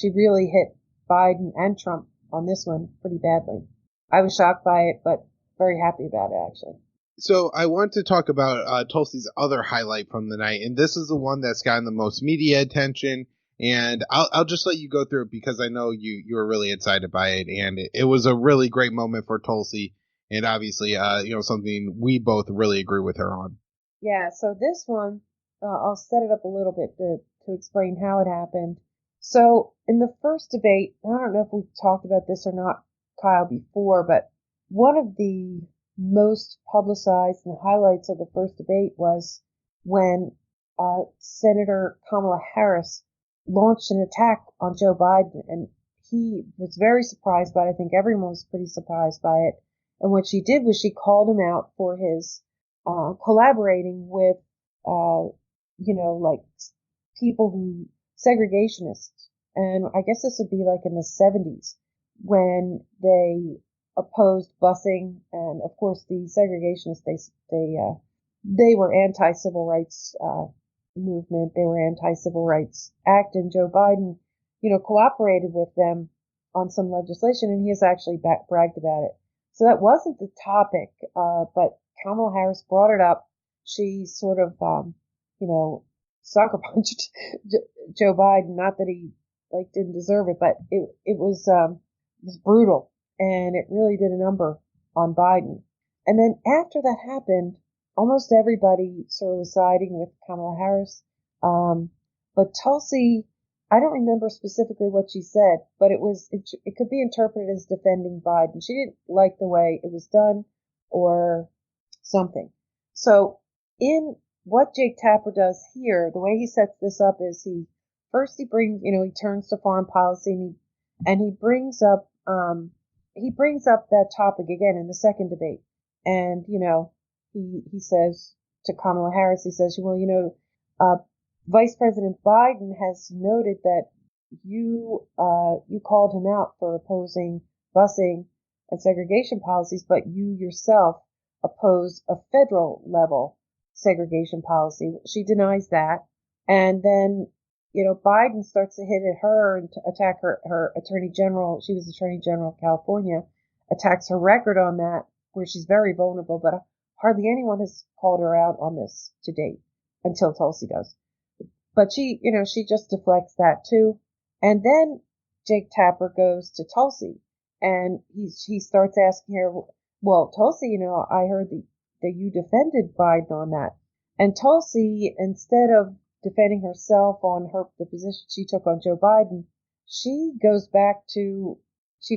really hit Biden and Trump on this one pretty badly. I was shocked by it, but very happy about it, actually. So I want to talk about Tulsi's other highlight from the night, and this is the one that's gotten the most media attention. And I'll just let you go through it because I know you were really excited by it, and it was a really great moment for Tulsi, and obviously, something we both really agree with her on. Yeah, so this one, I'll set it up a little bit to explain how it happened. So in the first debate, I don't know if we've talked about this or not, Kyle, before, but one of the most publicized and highlights of the first debate was when Senator Kamala Harris launched an attack on Joe Biden, and he was very surprised by it. I think everyone was pretty surprised by it. And what she did was she called him out for his collaborating with, like people who, segregationists. And I guess this would be like in the 70s when they opposed busing. And of course the segregationists, they were anti-civil rights, movement. They were anti-civil rights act, and Joe Biden, cooperated with them on some legislation, and he has actually bragged about it. So that wasn't the topic, but Kamala Harris brought it up. She sort of, sucker punched Joe Biden. Not that he didn't deserve it, but it was brutal, and it really did a number on Biden. And then after that happened, almost everybody sort of was siding with Kamala Harris. But Tulsi, I don't remember specifically what she said, but it could be interpreted as defending Biden. She didn't like the way it was done or something. So in what Jake Tapper does here, the way he sets this up is he brings, he turns to foreign policy and he brings up that topic again in the second debate. And, he says to Kamala Harris, he says, Vice President Biden has noted that you called him out for opposing busing and segregation policies, but you yourself oppose a federal level segregation policy. She denies that. And then, Biden starts to hit at her and to attack her attorney general. She was attorney general of California, attacks her record on that, where she's very vulnerable, but hardly anyone has called her out on this to date until Tulsi does. But she just deflects that too. And then Jake Tapper goes to Tulsi and he starts asking her, well, Tulsi, I heard that you defended Biden on that. And Tulsi, instead of defending herself on the position she took on Joe Biden, she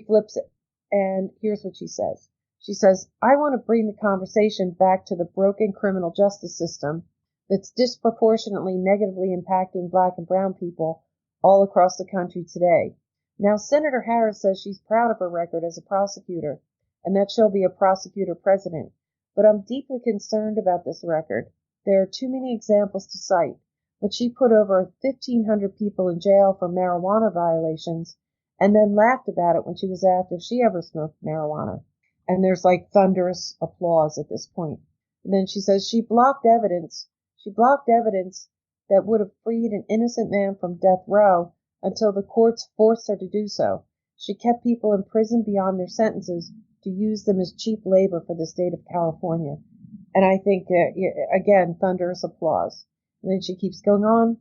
flips it. And here's what she says. She says, I want to bring the conversation back to the broken criminal justice system that's disproportionately negatively impacting Black and brown people all across the country today. Now, Senator Harris says she's proud of her record as a prosecutor and that she'll be a prosecutor president. But I'm deeply concerned about this record. There are too many examples to cite, but she put over 1,500 people in jail for marijuana violations and then laughed about it when she was asked if she ever smoked marijuana. And there's thunderous applause at this point. And then she says she blocked evidence that would have freed an innocent man from death row until the courts forced her to do so. She kept people in prison beyond their sentences to use them as cheap labor for the state of California. And I think, again, thunderous applause. And then she keeps going on.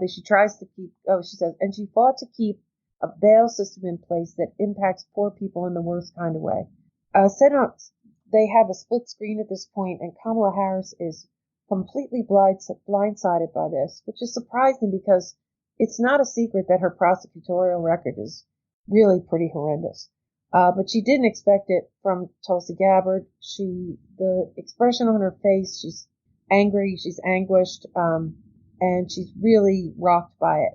She says, and she fought to keep a bail system in place that impacts poor people in the worst kind of way. They have a split screen at this point, and Kamala Harris is completely blindsided by this, which is surprising because it's not a secret that her prosecutorial record is really pretty horrendous. But she didn't expect it from Tulsi Gabbard. The expression on her face, she's angry, she's anguished, and she's really rocked by it.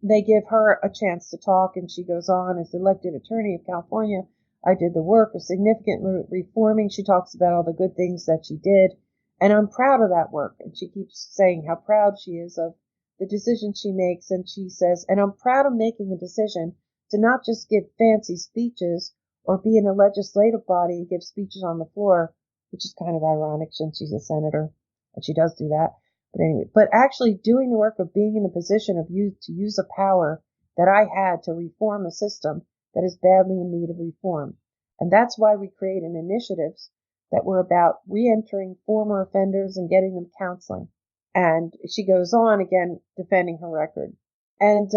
They give her a chance to talk, and she goes on, as elected attorney of California, I did the work of significant reforming. She talks about all the good things that she did, and I'm proud of that work. And she keeps saying how proud she is of the decisions she makes, and she says, and I'm proud of making a decision to not just give fancy speeches or be in a legislative body and give speeches on the floor, which is kind of ironic since she's a senator, and she does do that. But anyway, but actually doing the work of being in the position of to use a power that I had to reform a system that is badly in need of reform. And that's why we created initiatives that were about re-entering former offenders and getting them counseling. And she goes on again defending her record. And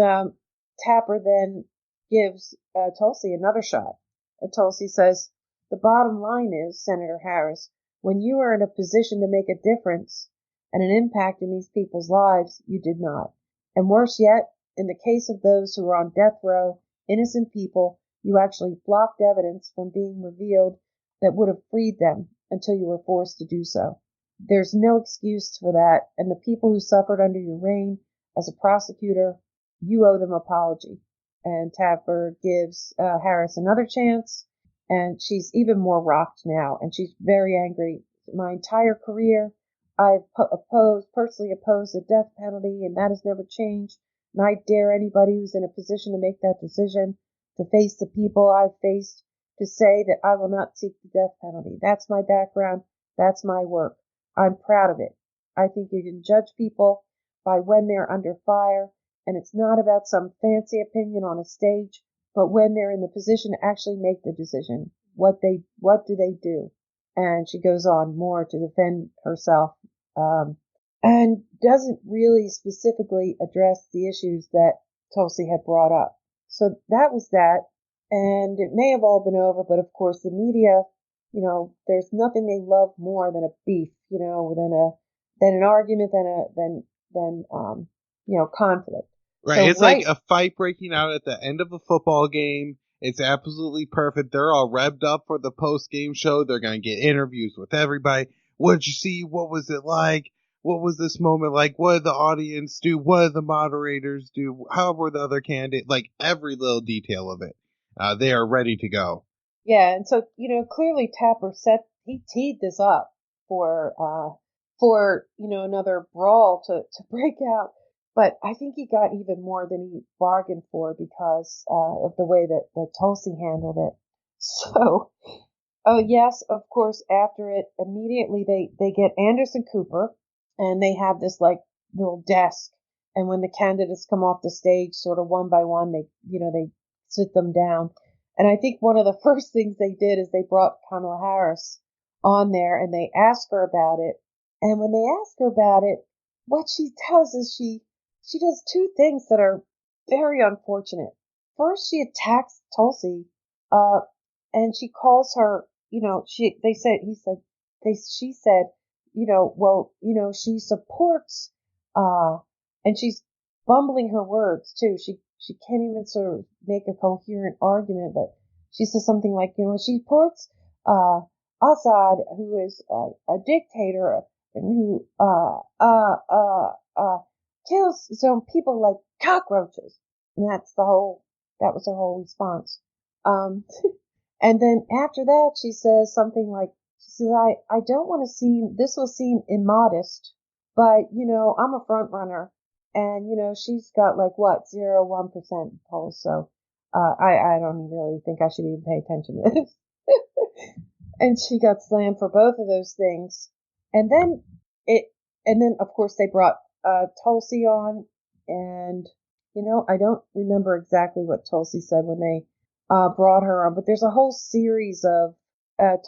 Tapper then gives Tulsi another shot. And Tulsi says, the bottom line is, Senator Harris, when you are in a position to make a difference and an impact in these people's lives, you did not. And worse yet, in the case of those who are on death row, innocent people, you actually blocked evidence from being revealed that would have freed them until you were forced to do so. There's no excuse for that, and the people who suffered under your reign as a prosecutor, you owe them apology. And Tapper gives Harris another chance, and she's even more rocked now, and she's very angry. My entire career, I've personally opposed the death penalty, and that has never changed. And I dare anybody who's in a position to make that decision to face the people I've faced to say that I will not seek the death penalty. That's my background. That's my work. I'm proud of it. I think you can judge people by when they're under fire, and it's not about some fancy opinion on a stage, but when they're in the position to actually make the decision. What do they do? And she goes on more to defend herself, and doesn't really specifically address the issues that Tulsi had brought up. So that was that, and it may have all been over, but of course the media, there's nothing they love more than a beef, than an argument, than conflict. Right. So, it's like a fight breaking out at the end of a football game. It's absolutely perfect. They're all revved up for the post-game show. They're going to get interviews with everybody. What did you see? What was it like? What was this moment like? What did the audience do? What did the moderators do? How were the other candidates? Like every little detail of it. They are ready to go. Yeah, and so, clearly Tapper he teed this up for another brawl to break out. But I think he got even more than he bargained for because of the way that Tulsi handled it. So, yes, of course, after it, immediately they get Anderson Cooper, and they have this like little desk. And when the candidates come off the stage, sort of one by one, they sit them down. And I think one of the first things they did is they brought Kamala Harris on there, and they asked her about it. And when they ask her about it, what she does is she does two things that are very unfortunate. First, she attacks Tulsi, and she calls her, she said, she supports, and she's bumbling her words too. She can't even sort of make a coherent argument, but she says something like, she supports, Assad, who is a dictator and who, kills some people like cockroaches. And that was her whole response. And then after that, she says something like, I don't want to this will seem immodest, but, I'm a front runner. And, she's got like 0.1% polls. So, I don't really think I should even pay attention to this. And she got slammed for both of those things. And then of course they brought Tulsi on, and I don't remember exactly what Tulsi said when they brought her on, but there's a whole series of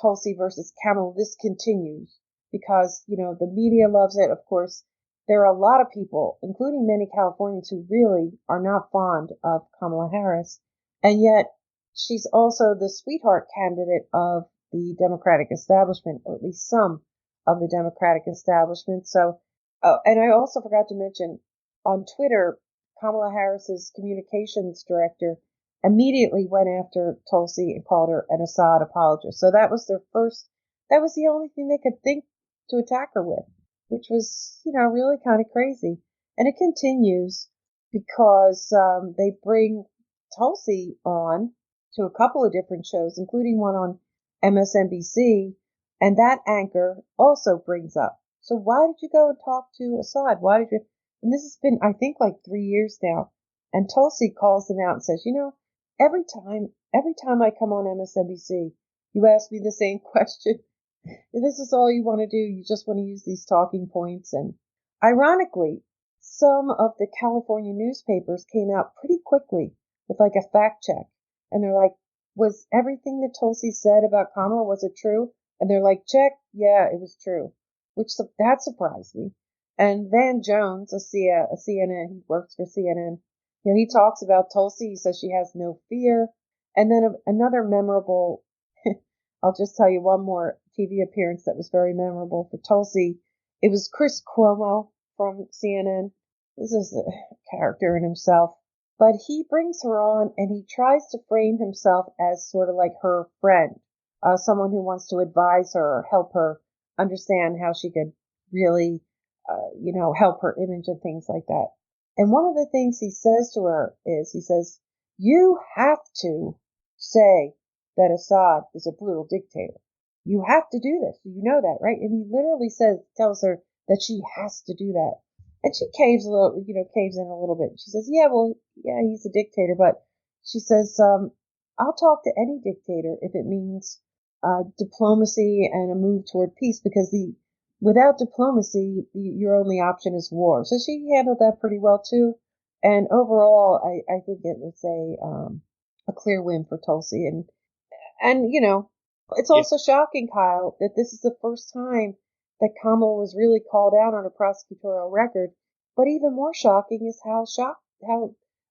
Tulsi versus Kamala. This continues because the media loves it. Of course, there are a lot of people, including many Californians, who really are not fond of Kamala Harris, and yet she's also the sweetheart candidate of the Democratic establishment, or at least some of the Democratic establishment. So. Oh, and I also forgot to mention, on Twitter, Kamala Harris's communications director immediately went after Tulsi and called her an Assad apologist. So that was the only thing they could think to attack her with, which was, really kind of crazy. And it continues because they bring Tulsi on to a couple of different shows, including one on MSNBC, and that anchor also brings up, so why did you go and talk to Assad? And this has been, I think, like 3 years now. And Tulsi calls them out and says, every time I come on MSNBC, you ask me the same question. If this is all you want to do, you just want to use these talking points. And ironically, some of the California newspapers came out pretty quickly with like a fact check. And they're like, was everything that Tulsi said about Kamala, was it true? And they're like, check. Yeah, it was true. That surprised me. And Van Jones, a CNN, he works for CNN. He talks about Tulsi. He says she has no fear. And then another memorable, I'll just tell you one more TV appearance that was very memorable for Tulsi. It was Chris Cuomo from CNN. This is a character in himself. But he brings her on and he tries to frame himself as sort of like her friend, someone who wants to advise her or help her understand how she could really, help her image and things like that. And one of the things he says to her is, he says, you have to say that Assad is a brutal dictator. You have to do this. You know that, right? And he literally tells her that she has to do that. And she caves in a little bit. She says, yeah, he's a dictator, but she says, I'll talk to any dictator if it means diplomacy and a move toward peace, because without diplomacy, your only option is war. So she handled that pretty well too. And overall, I think it was a clear win for Tulsi. And it's also shocking, Kyle, that this is the first time that Kamala was really called out on a prosecutorial record. But even more shocking is how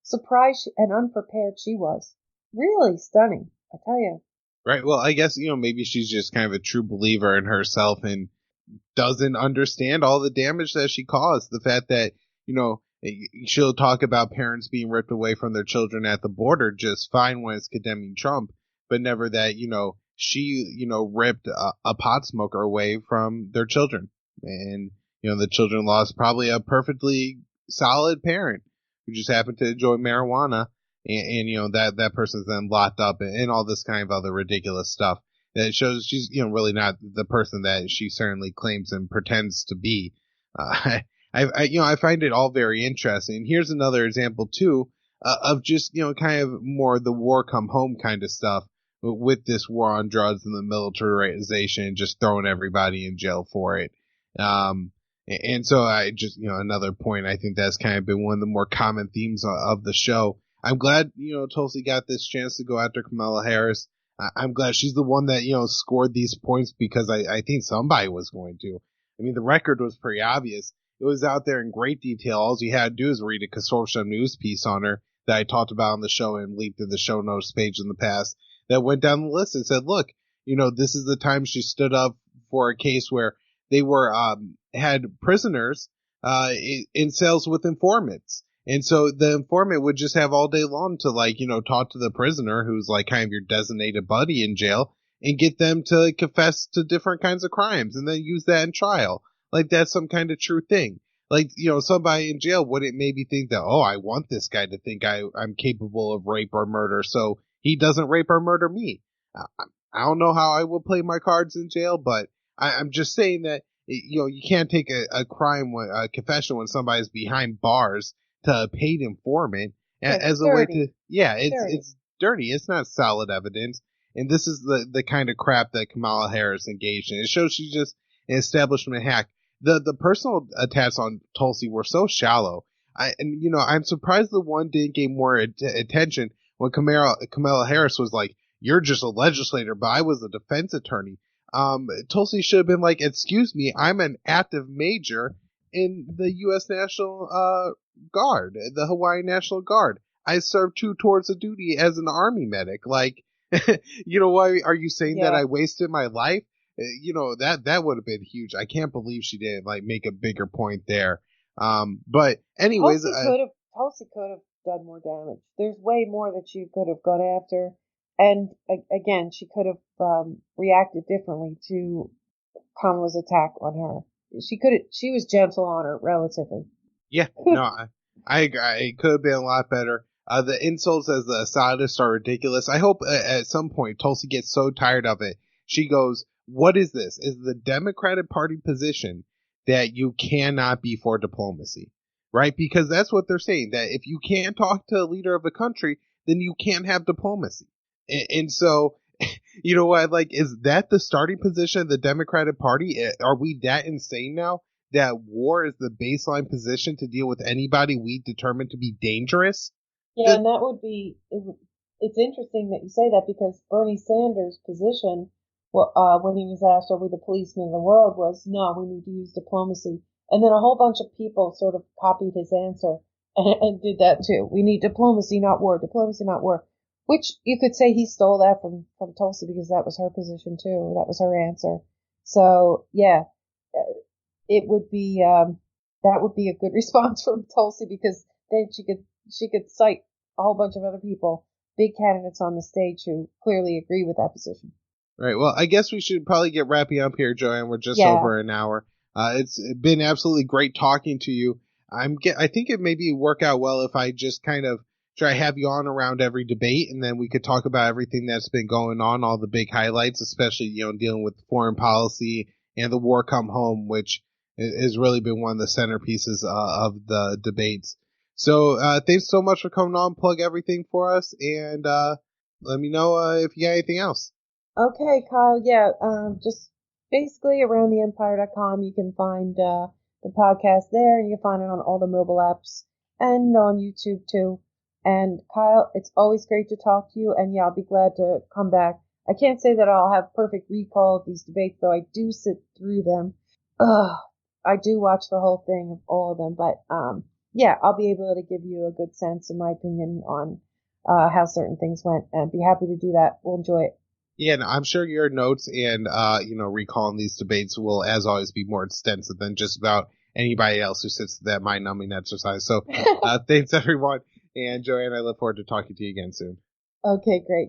surprised and unprepared she was. Really stunning, I tell you. Right. Well, I guess, maybe she's just kind of a true believer in herself and doesn't understand all the damage that she caused. The fact that, she'll talk about parents being ripped away from their children at the border just fine when it's condemning Trump, but never that, she, ripped a pot smoker away from their children. And, the children lost probably a perfectly solid parent who just happened to enjoy marijuana. And that person's then locked up and all this kind of other ridiculous stuff that shows she's, really not the person that she certainly claims and pretends to be. I find it all very interesting. Here's another example too, of just, kind of more the war come home kind of stuff with this war on drugs and the militarization and just throwing everybody in jail for it. And so I just, another point, I think that's kind of been one of the more common themes of the show. I'm glad, Tulsi got this chance to go after Kamala Harris. I'm glad she's the one that, scored these points because I think somebody was going to. I mean, the record was pretty obvious. It was out there in great detail. All you had to do is read a consortium news piece on her that I talked about on the show and linked in the show notes page in the past that went down the list and said, look, this is the time she stood up for a case where they were, had prisoners, in cells with informants. And so the informant would just have all day long to talk to the prisoner who's like kind of your designated buddy in jail and get them to confess to different kinds of crimes and then use that in trial. Like that's some kind of true thing. Like, somebody in jail wouldn't maybe think that, I want this guy to think I'm capable of rape or murder, so he doesn't rape or murder me. I don't know how I will play my cards in jail, but I'm just saying that, you can't take a confession when somebody's behind bars to a paid informant as a way to, it's dirty. It's not solid evidence. And this is the kind of crap that Kamala Harris engaged in. It shows she's just an establishment hack. The personal attacks on Tulsi were so shallow. I'm surprised the one didn't get more attention when Kamala Harris was like, you're just a legislator, but I was a defense attorney. Tulsi should have been like, excuse me, I'm an active major in the U.S. National Guard, the Hawaii National Guard. I served 2 tours of duty as an army medic. Like, why are you saying that I wasted my life? That would have been huge. I can't believe she didn't make a bigger point there. But anyways, Tulsi could have done more damage. There's way more that she could have gone after. And again, she could have reacted differently to Kamala's attack on her. She was gentle on her, relatively. Yeah, no, I agree. It could have been a lot better. The insults as the Assadists are ridiculous. I hope at some point Tulsi gets so tired of it, she goes, what is this? Is the Democratic Party position that you cannot be for diplomacy, right? Because that's what they're saying, that if you can't talk to a leader of the country, then you can't have diplomacy. And so, is that the starting position of the Democratic Party? Are we that insane now that war is the baseline position to deal with anybody we determine to be dangerous? Yeah, and that would be, it's interesting that you say that because Bernie Sanders' position when he was asked, are we the policemen of the world, was, no, we need to use diplomacy. And then a whole bunch of people sort of copied his answer and did that too. We need diplomacy, not war. Diplomacy, not war. Which you could say he stole that from Tulsi because that was her position too. That was her answer. So yeah, it would be, that would be a good response from Tulsi because then she could cite a whole bunch of other people, big candidates on the stage who clearly agree with that position. Right. Well, I guess we should probably get wrapping up here, Joanne. We're just over an hour. It's been absolutely great talking to you. I think it maybe work out well if I just kind of try to have you on around every debate, and then we could talk about everything that's been going on, all the big highlights, especially, dealing with foreign policy and the war come home, which has really been one of the centerpieces of the debates. So thanks so much for coming on, plug everything for us, and let me know if you got anything else. Okay, Kyle. Yeah, just basically around the empire.com, you can find the podcast there. You can find it on all the mobile apps and on YouTube too. And Kyle, it's always great to talk to you. And yeah, I'll be glad to come back. I can't say that I'll have perfect recall of these debates, though I do sit through them. I do watch the whole thing of all of them. But yeah, I'll be able to give you a good sense, in my opinion, on how certain things went. And be happy to do that. We'll enjoy it. Yeah, and I'm sure your notes and, recalling these debates will, as always, be more extensive than just about anybody else who sits that mind-numbing exercise. So, thanks, everyone. And, Joanne, I look forward to talking to you again soon. Okay, great.